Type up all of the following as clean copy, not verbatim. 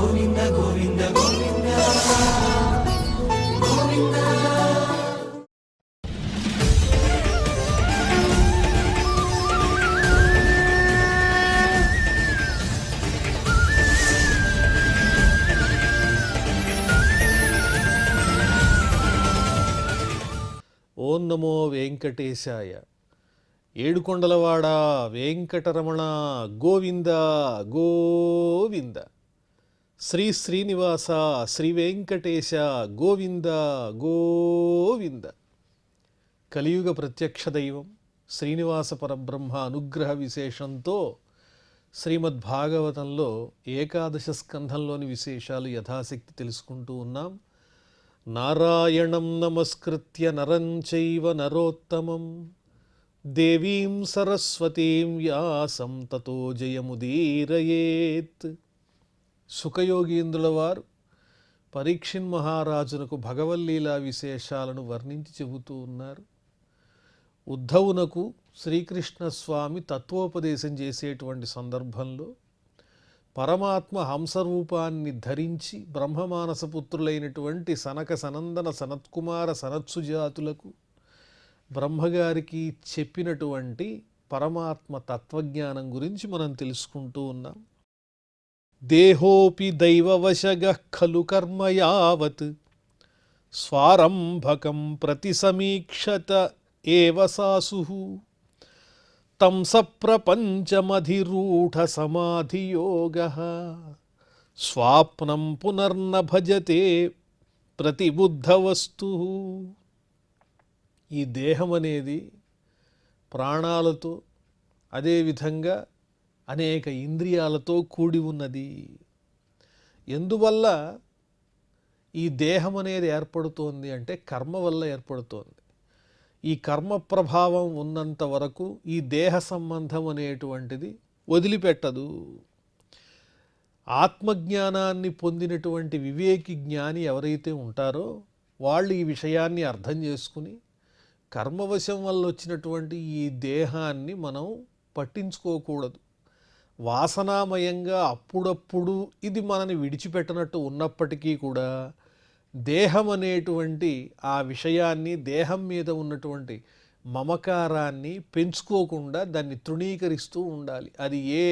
ఓం నమో వెంకటేశాయ. ఏడుకొండలవాడ వెంకటరమణ గోవింద గోవింద. శ్రీ శ్రీనివాస శ్రీ వెంకటేశ గోవింద గోవింద. కలియుగ ప్రత్యక్ష దైవం శ్రీనివాస పరబ్రహ్మ అనుగ్రహ విశేషంతో శ్రీమద్భాగవతంలో ఏకాదశ స్కంధంలోని విశేషాలు యథాశక్తి తెలుసుకుంటూ ఉన్నాం. నారాయణం నమస్కృత్య నరం చైవ నరోత్తమం దేవీం సరస్వతీం వ్యాసం తతో జయముదీరయేత్. సుఖయోగీంద్రుల వారు పరీక్షిన్ మహారాజునకు భగవల్లీలా విశేషాలను వర్ణించి చెబుతూ ఉన్నారు. ఉద్ధవునకు శ్రీకృష్ణస్వామి తత్వోపదేశం చేసేటువంటి సందర్భంలో పరమాత్మ హంసరూపాన్ని ధరించి బ్రహ్మమానసపుత్రులైనటువంటి సనక సనందన సనత్కుమార సనత్సుజాతులకు బ్రహ్మగారికి చెప్పినటువంటి పరమాత్మ తత్వజ్ఞానం గురించి మనం తెలుసుకుంటూ ఉన్నాం. దేహోపి దైవవశగః ఖలు కర్మ యావత్ స్వారంభకం ప్రతి సమీక్షత ఏవ సాసుః తం సప్రపంచమధిరూఢ సమాధియోగః స్వాప్నం పునర్న భజతే ప్రతిబుద్ధవస్తు. ఈ దేహం అనేది ప్రాణాలతో అదేవిధంగా అనేక ఇంద్రియాలతో కూడి ఉన్నది. ఎందువల్ల ఈ దేహం అనేది ఏర్పడుతోంది అంటే కర్మ వల్ల ఏర్పడుతోంది. ఈ కర్మ ప్రభావం ఉన్నంత వరకు ఈ దేహ సంబంధం అనేటువంటిది వదిలిపెట్టదు. ఆత్మజ్ఞానాన్ని పొందినటువంటి వివేకి జ్ఞాని ఎవరైతే ఉంటారో వాళ్ళు ఈ విషయాన్ని అర్థం చేసుకుని కర్మవశం వల్ల వచ్చినటువంటి ఈ దేహాన్ని మనం పట్టించుకోకూడదు. వాసనామయంగా అప్పుడప్పుడు ఇది మనని విడిచిపెట్టనట్టు ఉన్నప్పటికీ కూడా దేహం అనేటువంటి ఆ విషయాన్ని, దేహం మీద ఉన్నటువంటి మమకారాన్ని పెంచుకోకుండా దాన్ని తృణీకరిస్తూ ఉండాలి. అది ఏ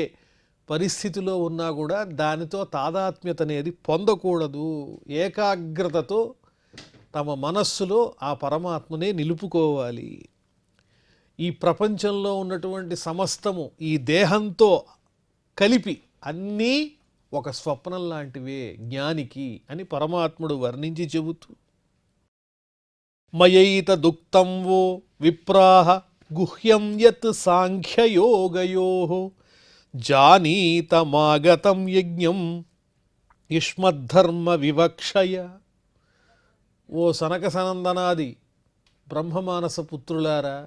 పరిస్థితిలో ఉన్నా కూడా దానితో తాదాత్మ్యత అనేది పొందకూడదు. ఏకాగ్రతతో తమ మనస్సులో ఆ పరమాత్మనే నిలుపుకోవాలి. ఈ ప్రపంచంలో ఉన్నటువంటి సమస్తము ఈ దేహంతో కలిపి అన్నీ ఒక స్వప్నం లాంటివే జ్ఞానికి అని పరమాత్ముడు వర్ణించి చెబుతూ, మయైత దుక్తం వో విప్రాహ గుహ్యం యత్ సాంఖ్యయోగయోః జానీతమాగతం యజ్ఞం యుష్మద్ధర్మ వివక్షయ. ఓ సనక సనందనాది బ్రహ్మమానస పుత్రులారా,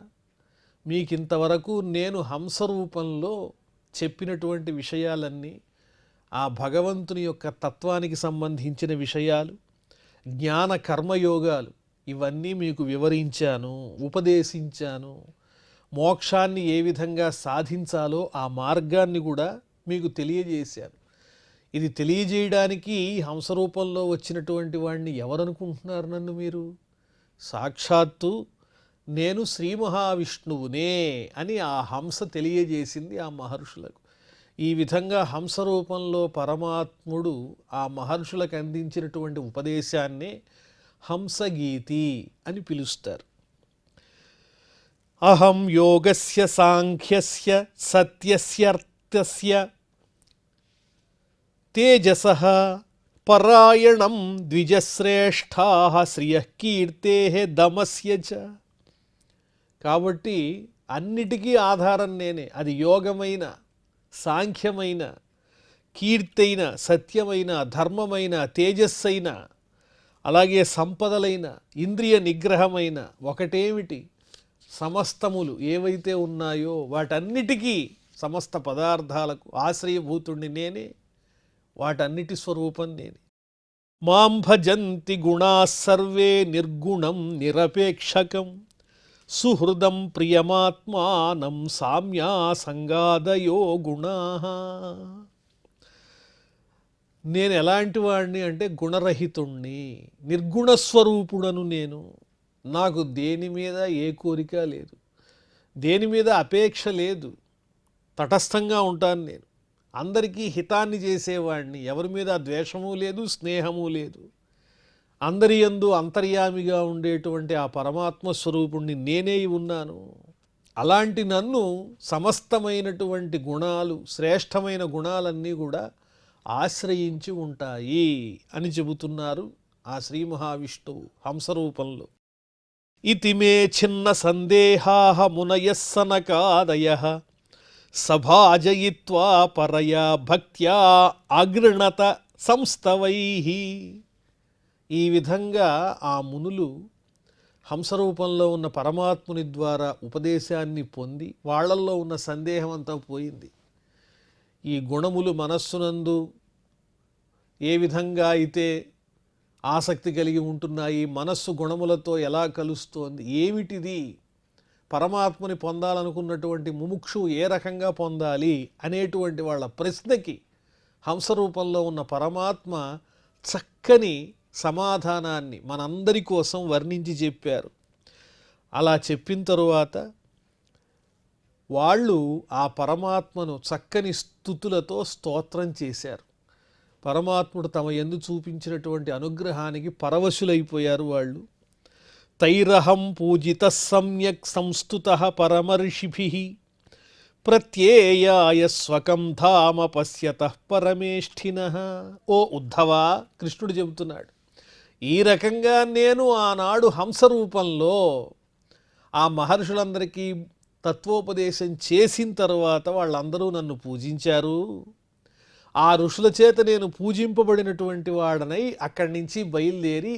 మీకింతవరకు నేను హంసరూపంలో చెప్పినటువంటి విషయాలన్నీ ఆ భగవంతుని యొక్క తత్వానికి సంబంధించిన విషయాలు, జ్ఞాన కర్మయోగాలు ఇవన్నీ మీకు వివరించాను, ఉపదేశించాను. మోక్షాన్ని ఏ విధంగా సాధించాలో ఆ మార్గాన్ని కూడా మీకు తెలియజేశాను. ఇది తెలియజేయడానికి హంసరూపంలో వచ్చినటువంటి వాడిని ఎవరనుకుంటున్నారు నన్ను మీరు? సాక్షాత్తు నేను శ్రీ మహావిష్ణువునే అని ఆ హంస తెలియజేసింది ఆ మహర్షులకు. ఈ విధంగా హంసరూపంలో పరమాత్ముడు ఆ మహర్షులకు అందించినటువంటి ఉపదేశాన్నే హంసగీతి అని పిలుస్తారు. అహం యోగస్య సాంఖ్యస్య సత్యస్యర్థస్య తేజసః పరాయణం ద్విజశ్రేష్ఠాః శ్రియః కీర్తేః దమస్య చ. కాబట్టి అన్నిటికీ ఆధారం నేనే. అది యోగమైన, సాంఖ్యమైన, కీర్తైన, సత్యమైన, ధర్మమైన, తేజస్సైన, అలాగే సంపదలైన, ఇంద్రియ నిగ్రహమైన, ఒకటేమిటి సమస్తములు ఏవైతే ఉన్నాయో వాటన్నిటికీ, సమస్త పదార్థాలకు ఆశ్రయభూతుణ్ణి నేనే, వాటన్నిటి స్వరూపం నేనే. మాం భజంతి గుణాః సర్వే నిర్గుణం నిరపేక్షకం సుహృదం ప్రియమాత్మానం సామ్యా సంగాదయో గుణాః. నేను ఎలాంటి వాడిని అంటే గుణరహితుణ్ణి, నిర్గుణస్వరూపుడను నేను. నాకు దేని మీద ఏ కోరిక లేదు, దేని మీద అపేక్ష లేదు, తటస్థంగా ఉంటాను నేను. అందరికీ హితాన్ని చేసేవాడిని, ఎవరి మీద ద్వేషము లేదు, స్నేహము లేదు. అందరి యందు అంతర్యామిగా ఉండేటువంటి ఆ పరమాత్మ స్వరూపుణ్ణి నేనే ఉన్నాను. అలాంటి నన్ను సమస్తమైనటువంటి గుణాలు, శ్రేష్టమైన గుణాలన్నీ కూడా ఆశ్రయించి ఉంటాయి అని చెబుతున్నారు ఆ శ్రీ మహావిష్ణువు హంసరూపంలో. ఇతిమే చిన్న సందేహాః మునయః సనకాదయః సభాజయిత్వా పరయా భక్త్యా అగృణత సంస్తవైః. ఈ విధంగా ఆ మునులు హంసరూపంలో ఉన్న పరమాత్ముని ద్వారా ఉపదేశాన్ని పొంది వాళ్ళల్లో ఉన్న సందేహం అంతా పోయింది. ఈ గుణములు మనస్సునందు ఏ విధంగా అయితే ఆసక్తి కలిగి ఉంటున్నాయి, మనస్సు గుణములతో ఎలా కలుస్తోంది, ఏమిటిది, పరమాత్మని పొందాలనుకున్నటువంటి ముముక్షు ఏ రకంగా పొందాలి అనేటువంటి వాళ్ళ ప్రశ్నకి హంసరూపంలో ఉన్న పరమాత్మ చక్కని సమాధానాన్ని మనందరి కోసం వర్ణించి చెప్పారు. అలా చెప్పిన తరువాత వాళ్ళు ఆ పరమాత్మను చక్కని స్తుతులతో స్తోత్రం చేశారు. పరమాత్ముడు తమ యందు చూపించినటువంటి అనుగ్రహానికి పరవశులైపోయారు వాళ్ళు. తైరహం పూజిత సమ్యక్ సంస్తుతః పరమర్షిభిః ప్రత్యేయాయ స్వకం ధామ పశ్యతః పరమేష్ఠినః. ఓ ఉద్ధవా, కృష్ణుడు చెబుతున్నాడు, ఈ రకంగా నేను ఆనాడు హంసరూపంలో ఆ మహర్షులందరికీ తత్వోపదేశం చేసిన తర్వాత వాళ్ళందరూ నన్ను పూజించారు. ఆ ఋషుల చేత నేను పూజింపబడినటువంటి వాడనై అక్కడి నుంచి బయలుదేరి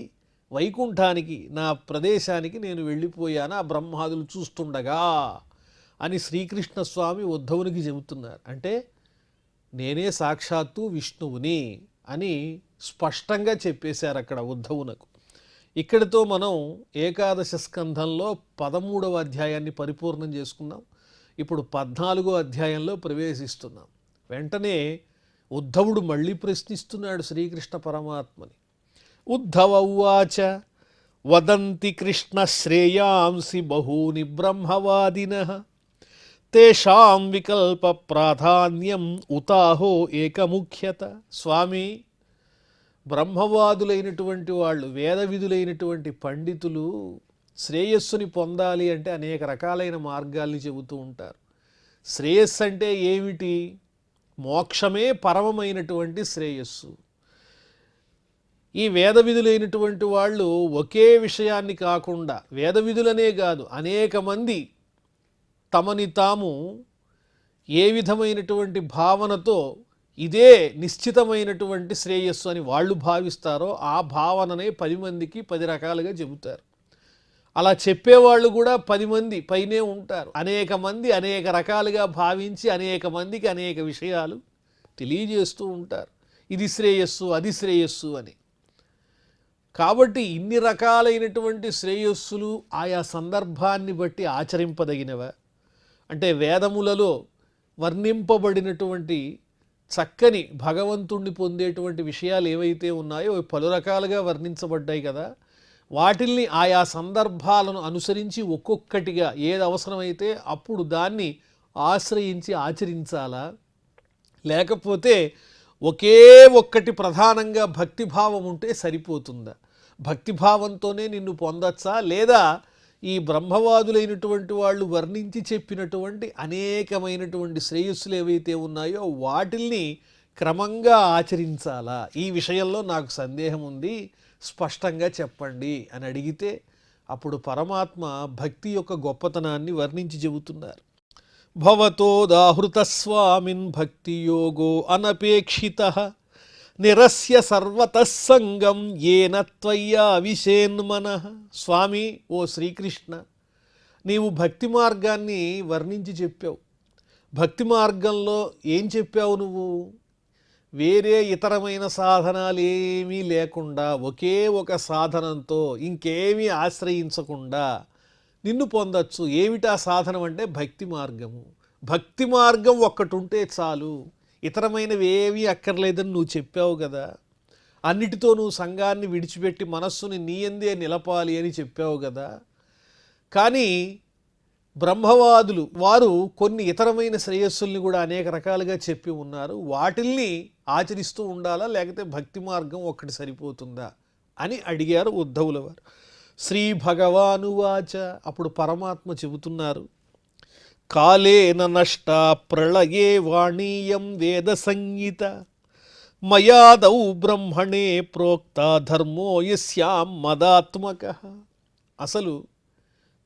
వైకుంఠానికి, నా ప్రదేశానికి నేను వెళ్ళిపోయాను ఆ బ్రహ్మాదులు చూస్తుండగా అని శ్రీకృష్ణ స్వామి ఉద్ధవునికి చెబుతున్నారు. అంటే నేనే సాక్షాత్తు విష్ణువుని అని స్పష్టంగా చెప్పేశారు అక్కడ ఉద్ధవునకు. ఇక్కడితో మనం ఏకాదశ స్కంధంలో 13వ అధ్యాయాన్ని పరిపూర్ణం చేసుకున్నాం. ఇప్పుడు 14వ అధ్యాయంలో ప్రవేశిస్తున్నాం. వెంటనే ఉద్ధవుడు మళ్ళీ ప్రశ్నిస్తున్నాడు శ్రీకృష్ణ పరమాత్మని. ఉద్ధవ ఉవాచ వదంతి కృష్ణ శ్రేయాంసి బహూని బ్రహ్మవాదినః తేషాం వికల్ప ప్రాధాన్యం ఉతాహో ఏకముఖ్యత. స్వామి, బ్రహ్మవాదులైనటువంటి వాళ్ళు, వేద విధులైనటువంటి పండితులు శ్రేయస్సుని పొందాలి అంటే అనేక రకాలైన మార్గాల్ని చెబుతూ ఉంటారు. శ్రేయస్సు అంటే ఏమిటి? మోక్షమే పరమమైనటువంటి శ్రేయస్సు. ఈ వేద విధులైనటువంటి వాళ్ళు ఒకే విషయాన్ని కాకుండా, వేద విధులనే కాదు, అనేక మంది తమని తాము ఏ విధమైనటువంటి భావనతో ఇదే నిశ్చితమైనటువంటి శ్రేయస్సు అని వాళ్ళు భావిస్తారో ఆ భావననే 10 మందికి 10 రకాలుగా చెబుతారు. అలా చెప్పేవాళ్ళు కూడా 10 మంది పైనే ఉంటారు. అనేక మంది అనేక రకాలుగా భావించి అనేక మందికి అనేక విషయాలు తెలియజేస్తూ ఉంటారు. ఇది శ్రేయస్సు, అది శ్రేయస్సు అని. కాబట్టి ఇన్ని రకాలైనటువంటి శ్రేయస్సులు ఆయా సందర్భాన్ని బట్టి ఆచరింపదగినవా? అంటే వేదములలో వర్ణింపబడినటువంటి చక్కని భగవంతుణ్ణి పొందేటువంటి విషయాలు ఏవైతే ఉన్నాయో పలు రకాలుగా వర్ణించబడ్డాయి కదా, వాటిల్ని ఆయా సందర్భాలను అనుసరించి ఒక్కొక్కటిగా ఏది అవసరమైతే అప్పుడు దాన్ని ఆశ్రయించి ఆచరించాలా, లేకపోతే ఒకే ఒక్కటి ప్రధానంగా భక్తిభావం ఉంటే సరిపోతుందా? భక్తిభావంతోనే నిన్ను పొందచ్చా, లేదా ఈ బ్రహ్మవాదులైనటువంటి వాళ్ళు వర్ణించి చెప్పినటువంటి అనేకమైనటువంటి శ్రేయస్సులు ఏవైతే ఉన్నాయో వాటిల్ని క్రమంగా ఆచరించాలా? ఈ విషయంలో నాకు సందేహం ఉంది, స్పష్టంగా చెప్పండి అని అడిగితే అప్పుడు పరమాత్మ భక్తి యొక్క గొప్పతనాన్ని వర్ణించి చెబుతున్నారు. భవతోదాహృత స్వామిన్ భక్తి యోగో అనపేక్షితః నిరస్య సర్వతః సంగం ఏన త్వయ్యా విశేన్మనః. స్వామి, ఓ శ్రీకృష్ణ, నీవు భక్తి మార్గాన్ని వర్ణించి చెప్పావు. భక్తి మార్గంలో ఏం చెప్పావు నువ్వు? వేరే ఇతరమైన సాధనాలు ఏమీ లేకుండా ఒకే ఒక సాధనంతో ఇంకేమీ ఆశ్రయించకుండా నిన్ను పొందొచ్చు. ఏమిటా సాధనం అంటే భక్తి మార్గము. భక్తి మార్గం ఒక్కటి ఉంటే చాలు, ఇతరమైనవి ఏమీ అక్కర్లేదని నువ్వు చెప్పావు కదా, అన్నిటితో నువ్వు సంఘాన్ని విడిచిపెట్టి మనస్సుని నీ యందే నిలపాలి అని చెప్పావు కదా. కానీ బ్రహ్మవాదులు వారు కొన్ని ఇతరమైన శ్రేయస్సుల్ని కూడా అనేక రకాలుగా చెప్పి ఉన్నారు. వాటిల్ని ఆచరిస్తూ ఉండాలా, లేకపోతే భక్తి మార్గం ఒక్కటి సరిపోతుందా అని అడిగారు ఉద్ధవుల వారు. శ్రీ భగవానువాచ, అప్పుడు పరమాత్మ చెబుతున్నారు, కాలేన నష్ట ప్రళయే వాణీయం వేద సంగీత మయాదౌ బ్రహ్మణే ప్రోక్త ధర్మో యస్యాం మదాత్మక. అసలు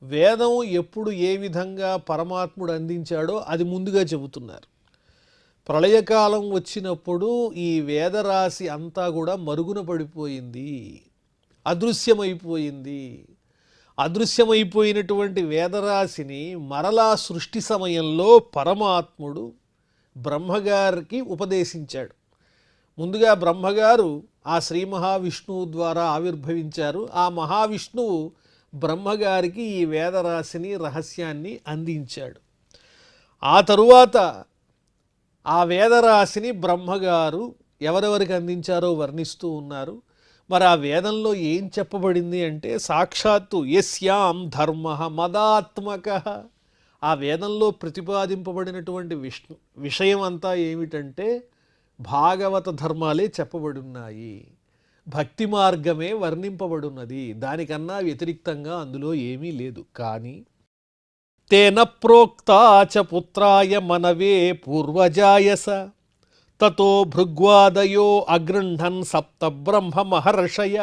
వేదం ఎప్పుడు ఏ విధంగా పరమాత్ముడు అందించాడో అది ముందుగా చెబుతున్నారు. ప్రళయకాలం వచ్చినప్పుడు ఈ వేదరాశి అంతా కూడా మరుగున పడిపోయింది, అదృశ్యమైపోయింది. అదృశ్యమైపోయినటువంటి వేదరాశిని మరలా సృష్టి సమయంలో పరమాత్ముడు బ్రహ్మగారికి ఉపదేశించాడు. ముందుగా బ్రహ్మగారు ఆ శ్రీ మహావిష్ణువు ద్వారా ఆవిర్భవించారు. ఆ మహావిష్ణువు బ్రహ్మగారికి ఈ వేదరాశిని రహస్యాన్ని అందించాడు. ఆ తరువాత ఆ వేదరాశిని బ్రహ్మగారు ఎవరెవరికి అందించారో వర్ణిస్తూ ఉన్నారు. మరి ఆ వేదంలో ఏం చెప్పబడింది అంటే, సాక్షాత్తు యస్యాం ధర్మ మదాత్మక. ఆ వేదంలో ప్రతిపాదింపబడినటువంటి విషయం అంతా ఏమిటంటే భాగవత ధర్మాలే చెప్పబడి ఉన్నాయి, భక్తి మార్గమే వర్ణింపబడున్నది, దానికన్నా వ్యతిరిక్తంగా అందులో ఏమీ లేదు. కానీ తేన ప్రోక్తా చ పుత్రాయ మనవే పూర్వజాయస తతో భృగ్వాదయో అగృహ్ణన్ సప్త బ్రహ్మ మహర్షయ.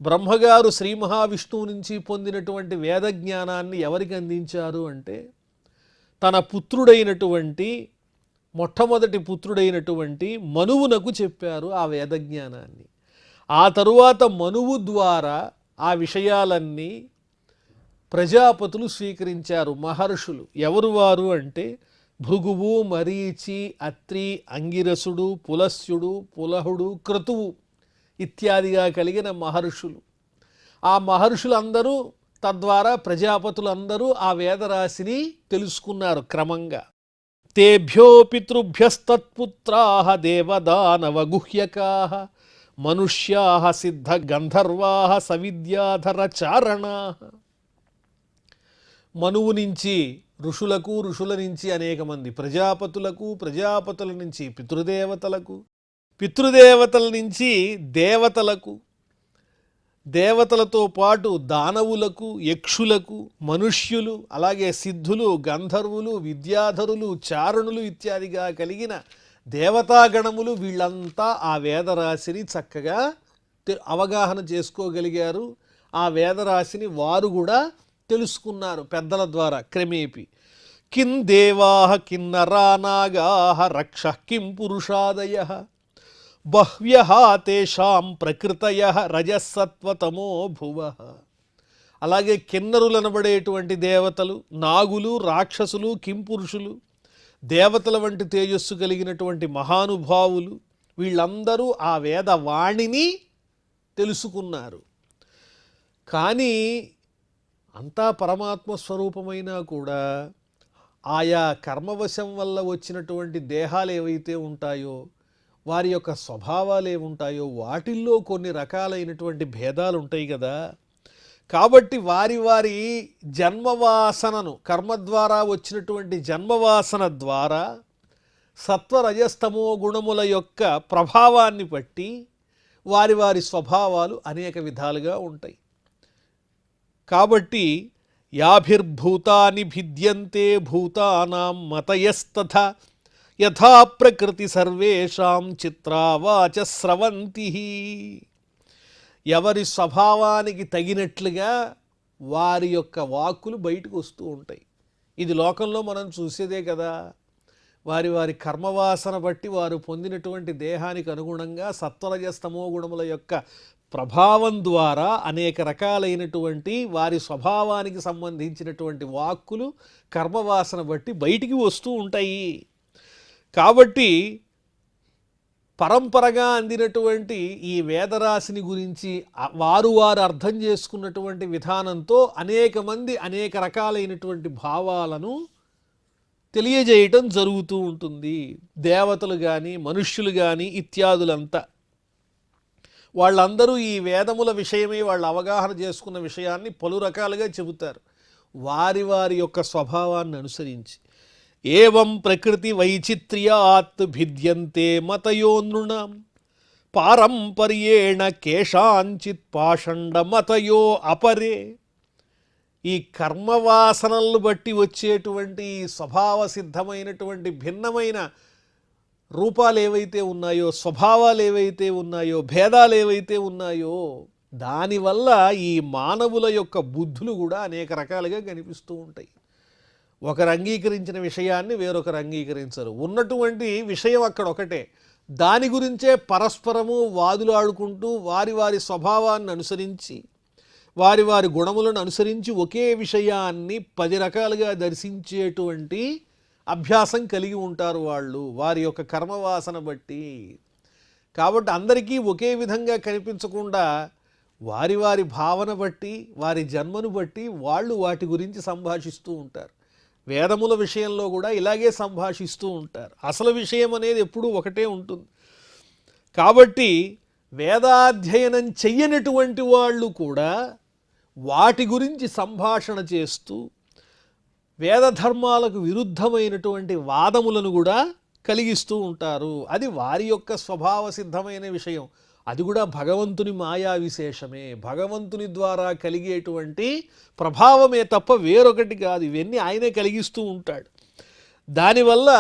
బ్రహ్మగారు శ్రీ మహావిష్ణువు నుంచి పొందినటువంటి వేద జ్ఞానాన్ని ఎవరికి అందించారు అంటే, తన పుత్రుడైనటువంటి మొట్టమొదటి పుత్రుడైనటువంటి మనువునకు చెప్పారు ఆ వేద జ్ఞానాన్ని. ఆ తరువాత మనువు ద్వారా ఆ విషయాలన్నీ ప్రజాపతులు స్వీకరించారు, మహర్షులు. ఎవరు వారు అంటే భృగువు, మరీచి, అత్రి, అంగిరసుడు, పులస్యుడు, పులహుడు, క్రతువు ఇత్యాదిగా కలిగిన మహర్షులు. ఆ మహర్షులందరూ తద్వారా ప్రజాపతులందరూ ఆ వేదరాశిని తెలుసుకున్నారు క్రమంగా. తేభ్యో పితృభ్యస్తత్పుత్రాః దేవదానవ గుహ్యకాః మనుష్యాః సిద్ధ గంధర్వాః సవిద్యాధర చారణాః. మనువు నుంచి ఋషులకు, ఋషుల నుంచి అనేక మంది ప్రజాపతులకు, ప్రజాపతుల నుంచి పితృదేవతలకు, పితృదేవతల నుంచి దేవతలకు, దేవతలతో పాటు దానవులకు, యక్షులకు, మనుష్యులు, అలాగే సిద్ధులు, గంధర్వులు, విద్యాధరులు, చారణులు ఇత్యాదిగా కలిగిన దేవతాగణములు, వీళ్ళంతా ఆ వేదరాశిని చక్కగా అవగాహన చేసుకోగలిగారు. ఆ వేదరాశిని వారు కూడా తెలుసుకున్నారు పెద్దల ద్వారా క్రమేపి. కిం దేవాః కిన్నరా నాగాః రక్షః కిం పురుషాదయః బహ్వ్యః తేషాం ప్రకృతయః రజస్సత్వతమో భువః. అలాగే కిన్నరులనబడేటువంటి దేవతలు, నాగులు, రాక్షసులు, కింపురుషులు, దేవతల వంటి తేజస్సు కలిగినటువంటి మహానుభావులు, వీళ్ళందరూ ఆ వేదవాణిని తెలుసుకున్నారు. కానీ అంతా పరమాత్మ స్వరూపమైనా కూడా ఆయా కర్మవశం వల్ల వచ్చినటువంటి దేహాలు ఏవైతే ఉంటాయో, వారి యొక్క స్వభావాలు ఏముంటాయో, వాటిల్లో కొన్ని రకాలైనటువంటి భేదాలు ఉంటాయి కదా. కాబట్టి వారి వారి జన్మవాసనను, కర్మ ద్వారా వచ్చినటువంటి జన్మవాసన ద్వారా సత్వరజస్తమో గుణముల యొక్క ప్రభావాన్ని బట్టి వారి వారి స్వభావాలు అనేక విధాలుగా ఉంటాయి. కాబట్టి యాభిర్భూతాని భిద్యంతే భూతానాం మతయస్తథ యథా ప్రకృతి సర్వేషాం చిత్రావాచ స్రవంతి. ఎవరి స్వభావానికి తగినట్లుగా వారి యొక్క వాక్కులు బయటకు వస్తూ ఉంటాయి. ఇది లోకంలో మనం చూసేదే కదా. వారి వారి కర్మవాసన బట్టి వారు పొందినటువంటి దేహానికి అనుగుణంగా సత్వరజస్తమో గుణముల యొక్క ప్రభావం ద్వారా అనేక రకాలైనటువంటి వారి స్వభావానికి సంబంధించినటువంటి వాక్కులు కర్మవాసన బట్టి బయటికి వస్తూ ఉంటాయి. కాబట్టి పరంపరగా అందినటువంటి ఈ వేదరాశిని గురించి వారు అర్థం చేసుకున్నటువంటి విధానంతో అనేక మంది అనేక రకాలైనటువంటి భావాలను తెలియజేయటం జరుగుతూ ఉంటుంది. దేవతలు కానీ మనుష్యులు కానీ ఇత్యాదులంతా వాళ్ళందరూ ఈ వేదముల విషయమై వాళ్ళు అవగాహన చేసుకున్న విషయాన్ని పలు రకాలుగా చెబుతారు వారి వారి యొక్క స్వభావాన్ని అనుసరించి. ఏవం ప్రకృతి వైచిత్ర్యాత్ భిద్యంతే మతయోనృణాం పారంపర్యేణ కేషాంచిత్ పాషండ మతయో అపరే. ఈ కర్మవాసనలను బట్టి వచ్చేటువంటి స్వభావ సిద్ధమైనటువంటి భిన్నమైన రూపాలు ఏవైతే ఉన్నాయో, స్వభావాలు ఏవైతే ఉన్నాయో, భేదాలు ఏవైతే ఉన్నాయో, దానివల్ల ఈ మానవుల యొక్క బుద్ధులు కూడా అనేక రకాలుగా కనిపిస్తూ ఉంటాయి. ఒకరు అంగీకరించిన విషయాన్ని వేరొకరు అంగీకరించరు. ఉన్నటువంటి విషయం అక్కడ ఒకటే, దాని గురించే పరస్పరము వాదులాడుకుంటూ వారి వారి స్వభావాన్ని అనుసరించి వారి వారి గుణములను అనుసరించి ఒకే విషయాన్ని 10 రకాలుగా దర్శించేటువంటి అభ్యాసం కలిగి ఉంటారు వాళ్ళు వారి యొక్క కర్మవాసన బట్టి. కాబట్టి అందరికీ ఒకే విధంగా కనిపించకుండా వారి వారి భావన బట్టి వారి జన్మను బట్టి వాళ్ళు వాటి గురించి సంభాషిస్తూ ఉంటారు. వేదముల విషయంలో కూడా ఇలాగే సంభాషిస్తూ ఉంటారు. అసలు విషయం అనేది ఎప్పుడూ ఒకటే ఉంటుంది. కాబట్టి వేదాధ్యయనం చెయ్యనటువంటి వాళ్ళు కూడా వాటి గురించి సంభాషణ చేస్తూ వేదధర్మాలకు విరుద్ధమైనటువంటి వాదములను కూడా కలిగిస్తూ ఉంటారు. అది వారి యొక్క స్వభావ సిద్ధమైన విషయం. అది కూడా భగవంతుని మాయా విశేషమే, భగవంతుని ద్వారా కలిగేటువంటి ప్రభావమే తప్ప వేరొకటి కాదు. ఇవన్నీ ఆయనే కలిగిస్తూ ఉంటాడు. దానివల్ల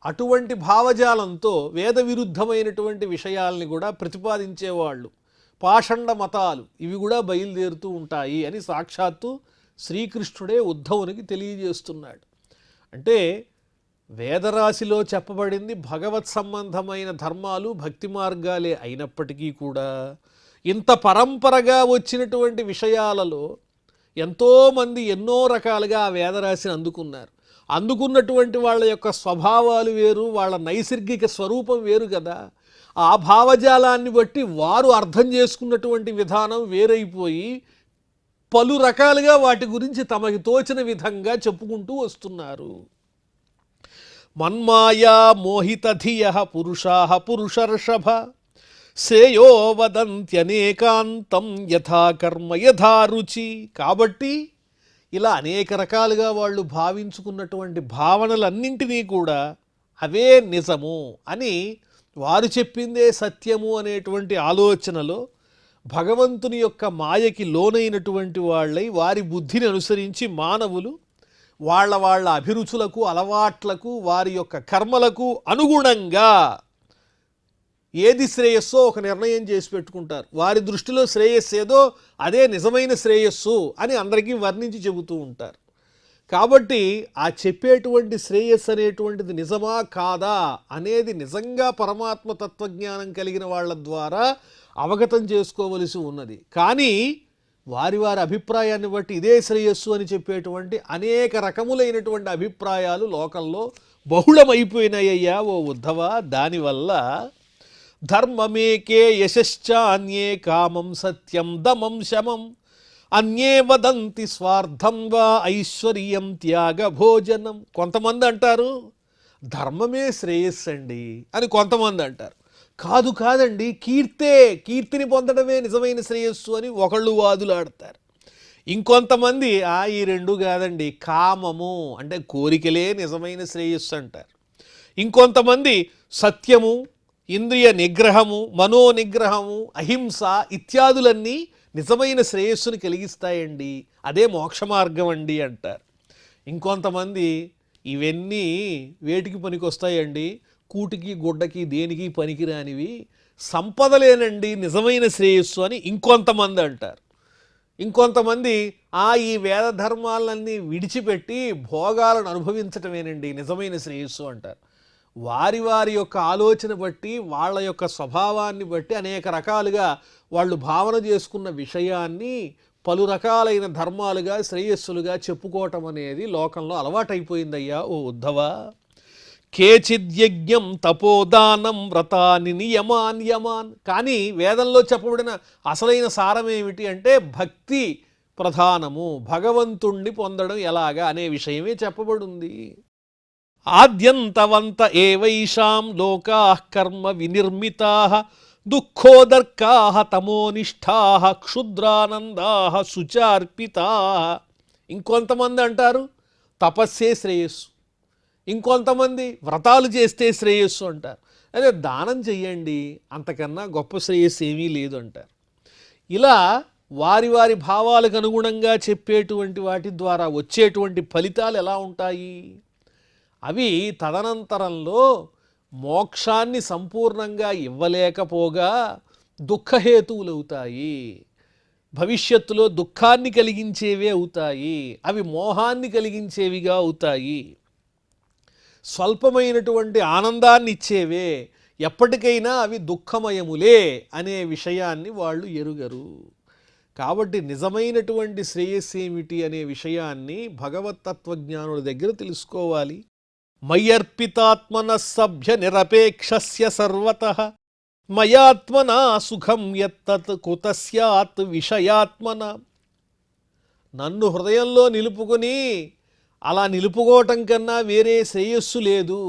అటువంటి భావజాలంతో వేద విరుద్ధమైనటువంటి విషయాల్ని కూడా ప్రతిపాదించేవాళ్ళు పాషండ మతాలు ఇవి కూడా బయలుదేరుతూ ఉంటాయి అని సాక్షాత్తు శ్రీకృష్ణుడే ఉద్ధవునికి తెలియజేస్తున్నాడు. అంటే వేదరాశిలో చెప్పబడింది భగవత్ సంబంధమైన ధర్మాలు భక్తి మార్గాలే అయినప్పటికీ కూడా ఇంత పరంపరగా వచ్చినటువంటి విషయాలలో ఎంతోమంది ఎన్నో రకాలుగా ఆ వేదరాశిని అందుకున్నారు. అందుకున్నటువంటి వాళ్ళ యొక్క స్వభావాలు వేరు, వాళ్ళ నైసర్గిక స్వరూపం వేరు కదా. ఆ భావజాలాన్ని బట్టి వారు అర్థం చేసుకున్నటువంటి విధానం వేరైపోయి పలు రకాలుగా వాటి గురించి తమకి తోచిన విధంగా చెప్పుకుంటూ వస్తున్నారు. మన్మాయా మోహితధియ పురుషా పురుషర్షభ శ్రేయో వదంత్యనేకాంతం యథా కర్మ యథా రుచి. కాబట్టి ఇలా అనేక రకాలుగా వాళ్ళు భావించుకున్నటువంటి భావనలన్నింటినీ కూడా అవే నిజము అని వారు చెప్పిందే సత్యము అనేటువంటి ఆలోచనలో భగవంతుని యొక్క మాయకి లోనైనటువంటి వాళ్ళై వారి బుద్ధిని అనుసరించి మానవులు వాళ్ళ వాళ్ళ అభిరుచులకు అలవాట్లకు వారి యొక్క కర్మలకు అనుగుణంగా ఏది శ్రేయస్సో ఒక నిర్ణయం చేసి పెట్టుకుంటారు. వారి దృష్టిలో శ్రేయస్సు ఏదో అదే నిజమైన శ్రేయస్సు అని అందరికీ వర్ణించి చెబుతూ ఉంటారు. కాబట్టి ఆ చెప్పేటువంటి శ్రేయస్సు అనేటువంటిది నిజమా కాదా అనేది నిజంగా పరమాత్మ తత్వజ్ఞానం కలిగిన వాళ్ళ ద్వారా అవగతం చేసుకోవలసి ఉన్నది. కానీ వారి వారి అభిప్రాయాన్ని బట్టి ఇదే శ్రేయస్సు అని చెప్పేటువంటి అనేక రకములైనటువంటి అభిప్రాయాలు లోకంలో బహుళమైపోయినాయ్యా ఓ ఉద్ధవ. దానివల్ల ధర్మమేకే యశశ్చాన్యే కామం సత్యం దమం శమం అన్యే వదంతి స్వార్థం వా ఐశ్వర్యం త్యాగ భోజనం. కొంతమంది అంటారు ధర్మమే శ్రేయస్సు అండి అని, కొంతమంది అంటారు కాదండి కీర్తిని పొందడమే నిజమైన శ్రేయస్సు అని ఒకళ్ళు వాదులాడతారు. ఇంకొంతమంది ఈ రెండు కాదండి కామము అంటే కోరికలే నిజమైన శ్రేయస్సు అంటారు. ఇంకొంతమంది సత్యము, ఇంద్రియ నిగ్రహము, మనో నిగ్రహము, అహింస ఇత్యాదులన్నీ నిజమైన శ్రేయస్సును కలిగిస్తాయండి, అదే మోక్ష మార్గం అండి అంటారు. ఇంకొంతమంది ఇవన్నీ వేటికి పనికొస్తాయండి, కూటికి గుడ్డకి దేనికి పనికిరానివి, సంపదలేనండి నిజమైన శ్రేయస్సు అని ఇంకొంతమంది అంటారు. ఇంకొంతమంది ఈ వేద ధర్మాలన్నీ విడిచిపెట్టి భోగాలను అనుభవించటమేనండి నిజమైన శ్రేయస్సు అంటారు. వారి వారి యొక్క ఆలోచన బట్టి వాళ్ళ యొక్క స్వభావాన్ని బట్టి అనేక రకాలుగా వాళ్ళు భావన చేసుకున్న విషయాన్ని పలు రకాలైన ధర్మాలుగా శ్రేయస్సులుగా చెప్పుకోవటం అనేది లోకంలో అలవాటైపోయిందయ్యా ఓ ఉద్ధవ. కేచిద్యజ్ఞం తపోదానం వ్రతాని నియమాన్. కానీ వేదంలో చెప్పబడిన అసలైన సారం ఏమిటి అంటే భక్తి ప్రధానము, భగవంతుణ్ణి పొందడం ఎలాగా అనే విషయమే చెప్పబడింది. ఆద్యంతవంత ఏవైషాం లోకాః కర్మ వినిర్మితాః దుఃఖోదర్కాః తమోనిష్ఠాః క్షుద్రానందాః శుచార్పితాః. ఇంకొంతమంది అంటారు తపస్సే శ్రేయస్సు, ఇంకొంతమంది వ్రతాలు చేస్తే శ్రేయస్సు అంటారు. అదే దానం చెయ్యండి, అంతకన్నా గొప్ప శ్రేయస్సు ఏమీ లేదు అంటారు. ఇలా వారి వారి భావాలకు అనుగుణంగా చెప్పేటువంటి వాటి ద్వారా వచ్చేటువంటి ఫలితాలు ఎలా ఉంటాయి? అవి తదనంతరంలో మోక్షాన్ని సంపూర్ణంగా ఇవ్వలేకపోగా దుఃఖహేతువులవుతాయి, భవిష్యత్తులో దుఃఖాన్ని కలిగించేవే అవుతాయి, అవి మోహాన్ని కలిగించేవిగా అవుతాయి. స్వల్పమైనటువంటి ఆనందాన్ని ఇచ్చేవే, ఎప్పటికైనా అవి దుఃఖమయములే అనే విషయాన్ని వాళ్ళు ఎరుగరు. కాబట్టి నిజమైనటువంటి శ్రేయస్సు ఏమిటి అనే విషయాన్ని భగవత్తత్వజ్ఞానుల దగ్గర తెలుసుకోవాలి. మయ్యర్పితాత్మన సభ్య నిరపేక్షస్య సర్వతః మయాత్మనా సుఖం యత్తత్ కుతస్యాత్ విషయాత్మన. నన్ను హృదయంలో నిలుపుకొని అలా నిలుపుకోవటం కన్నా వేరే శ్రేయస్సు లేదు,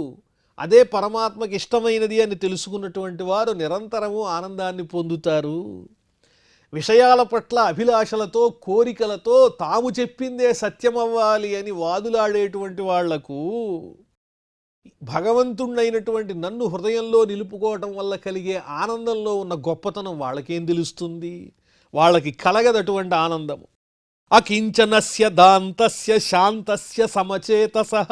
అదే పరమాత్మకి ఇష్టమైనది అని తెలుసుకున్నటువంటి వారు నిరంతరము ఆనందాన్ని పొందుతారు. విషయాల పట్ల అభిలాషలతో కోరికలతో తాము చెప్పిందే సత్యమవ్వాలి అని వాదులాడేటువంటి వాళ్లకు భగవంతుడైనటువంటి నన్ను హృదయంలో నిలుపుకోవటం వల్ల కలిగే ఆనందంలో ఉన్న గొప్పతనం వాళ్ళకేం తెలుస్తుంది? వాళ్ళకి కలగదటువంటి ఆనందము. అకించనస్య దాంతస్య శాంతస్య సమచేతసః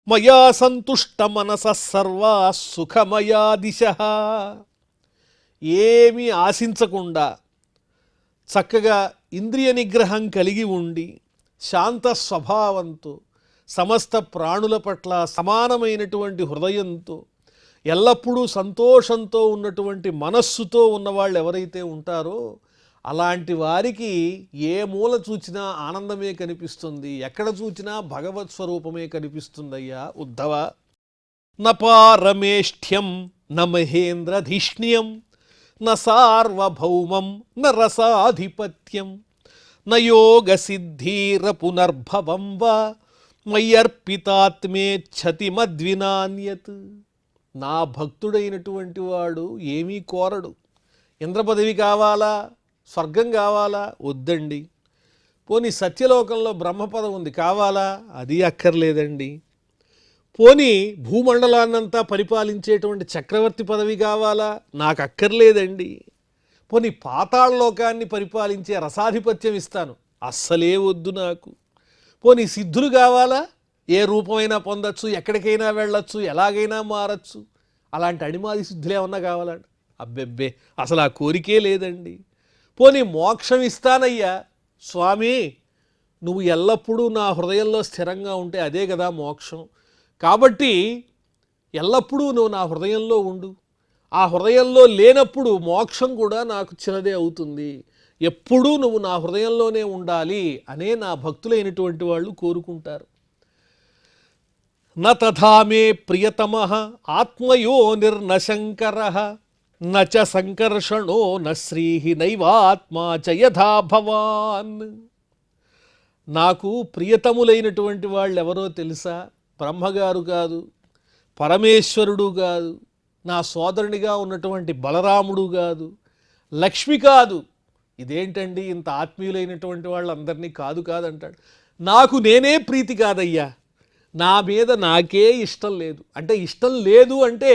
మయా సంతుష్ట మనసః సర్వా సుఖమయా దిశః. ఏమీ ఆశించకుండా చక్కగా ఇంద్రియ నిగ్రహం కలిగి ఉండి శాంత స్వభావంతో సమస్త ప్రాణుల పట్ల సమానమైనటువంటి హృదయంతో ఎల్లప్పుడూ సంతోషంతో ఉన్నటువంటి మనస్సుతో ఉన్నవాళ్ళు ఎవరైతే ఉంటారో అలాంటి వారికి ఏ మూల చూచినా ఆనందమే కనిపిస్తుంది, ఎక్కడ చూచినా భగవత్ స్వరూపమే కనిపిస్తుందయ్యా ఉద్ధవ. నపారమేష్ఠ్యం న మహేంద్రధిష్ణ్యం న సార్వభౌమం న రసాధిపత్యం న యోగ సిద్ధీర పునర్భవం వా మయ్యర్పితాత్మేచ్ఛతి మద్వినాన్యత్. నా భక్తుడైనటువంటి వాడు ఏమీ కోరడు. ఇంద్ర పదవి కావాలా, స్వర్గం కావాలా? వద్దండి. పోనీ సత్యలోకంలో బ్రహ్మపదం ఉంది, కావాలా? అది అక్కర్లేదండి. పోనీ భూమండలాన్నంతా పరిపాలించేటువంటి చక్రవర్తి పదవి కావాలా? నాకు అక్కర్లేదండి. పోనీ పాతాళలోకాన్ని పరిపాలించే రసాధిపత్యం ఇస్తాను, అస్సలే వద్దు నాకు. పోనీ సిద్ధులు కావాలా? ఏ రూపమైనా పొందొచ్చు, ఎక్కడికైనా వెళ్ళొచ్చు, ఎలాగైనా మారచ్చు. అలాంటి అడిమాది సిద్ధులు ఏమన్నా కావాలండి? అబ్బెబ్బే, అసలు ఆ కోరికే లేదండి. పోనీ మోక్షం ఇస్తానయ్యా స్వామి, నువ్వు ఎల్లప్పుడూ నా హృదయంలో స్థిరంగా ఉంటే అదే కదా మోక్షం. కాబట్టి ఎల్లప్పుడూ నువ్వు నా హృదయంలో ఉండు. ఆ హృదయంలో లేనప్పుడు మోక్షం కూడా నాకు చిన్నదే అవుతుంది. ఎప్పుడూ నువ్వు నా హృదయంలోనే ఉండాలి అనే నా భక్తులైనటువంటి వాళ్ళు కోరుకుంటారు. న తథా మే ప్రియతమః ఆత్మయో నిర్నశంకరః నచ సంకర్షణో న శ్రీః నైవాత్మా చ యథా భవాన్. నాకు ప్రియతములైనటువంటి వాళ్ళు ఎవరో తెలుసా? బ్రహ్మగారు కాదు, పరమేశ్వరుడు కాదు, నా సోదరునిగా ఉన్నటువంటి బలరాముడు కాదు, లక్ష్మి కాదు. ఇదేంటండి ఇంత ఆత్మీయులైనటువంటి వాళ్ళందరినీ కాదు కాదంటాడు. నాకు నేనే ప్రీతి కాదయ్యా, నా మీద నాకే ఇష్టం లేదు. అంటే ఇష్టం లేదు అంటే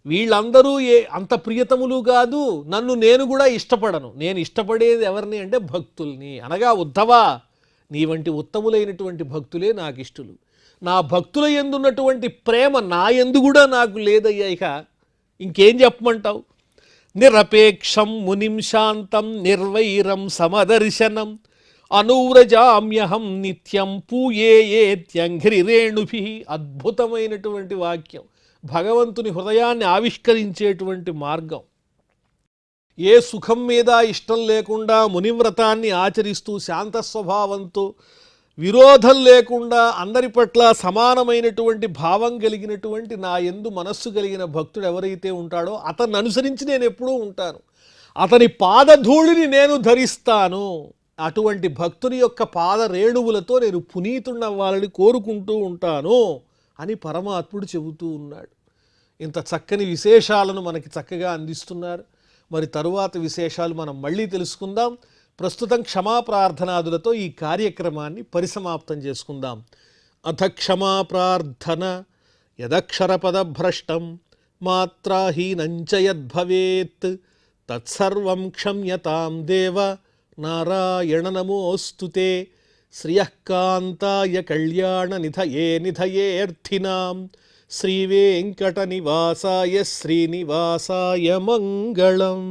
వీళ్ళందరూ అంత ప్రియతములు కాదు, నన్ను నేను కూడా ఇష్టపడను. నేను ఇష్టపడేది ఎవరిని అంటే భక్తుల్ని. అనగా ఉద్ధవా, నీ వంటి ఉత్తములైనటువంటి భక్తులే నాకు ఇష్టలు. నా భక్తుల యందున్నటువంటి ప్రేమ నా యందు కూడా నాకు లేదయ్యా. ఇక ఇంకేం చెప్పమంటావు? నిరపేక్షం మునిం శాంతం నిర్వైరం సమదర్శనం అనువ్రజామ్యహం నిత్యం పూయేత్యంఘ్రిరేణుభి. అద్భుతమైనటువంటి వాక్యం, భగవంతుని హృదయాన్ని ఆవిష్కరించేటువంటి మార్గం. ఏ సుఖం మీద ఇష్టం లేకుండా మునివ్రతాన్ని ఆచరిస్తూ శాంత స్వభావంతో విరోధం లేకుండా అందరి పట్ల సమానమైనటువంటి భావం కలిగినటువంటి నా యందు మనస్సు కలిగిన భక్తుడు ఎవరైతే ఉంటాడో అతన్ని అనుసరించి నేను ఎప్పుడూ ఉంటాను. అతని పాదధూళిని నేను ధరిస్తాను. అటువంటి భక్తుని యొక్క పాద రేణువులతో నేను పునీతుడవ్వాలని కోరుకుంటూ ఉంటాను అని పరమాత్ముడు చెబుతూ ఉన్నాడు. ఇంత చక్కని విశేషాలను మనకి చక్కగా అందిస్తున్నారు. మరి తరువాత విశేషాలు మనం మళ్ళీ తెలుసుకుందాం. ప్రస్తుతం క్షమాప్రార్థనాదులతో ఈ కార్యక్రమాన్ని పరిసమాప్తం చేసుకుందాం. అథ క్షమాప్రార్థన యదక్షరపదభ్రష్టం మాత్రాహీనంచ యద్భవేత్ తత్సర్వం క్షమ్యతాం దేవ నారాయణ నమోస్తుతే. శ్రియఃకాంతాయ కళ్యాణ నిధయే నిధయేర్థినాం శ్రీవేంకట నివాసాయ శ్రీనివాసాయ మంగళం.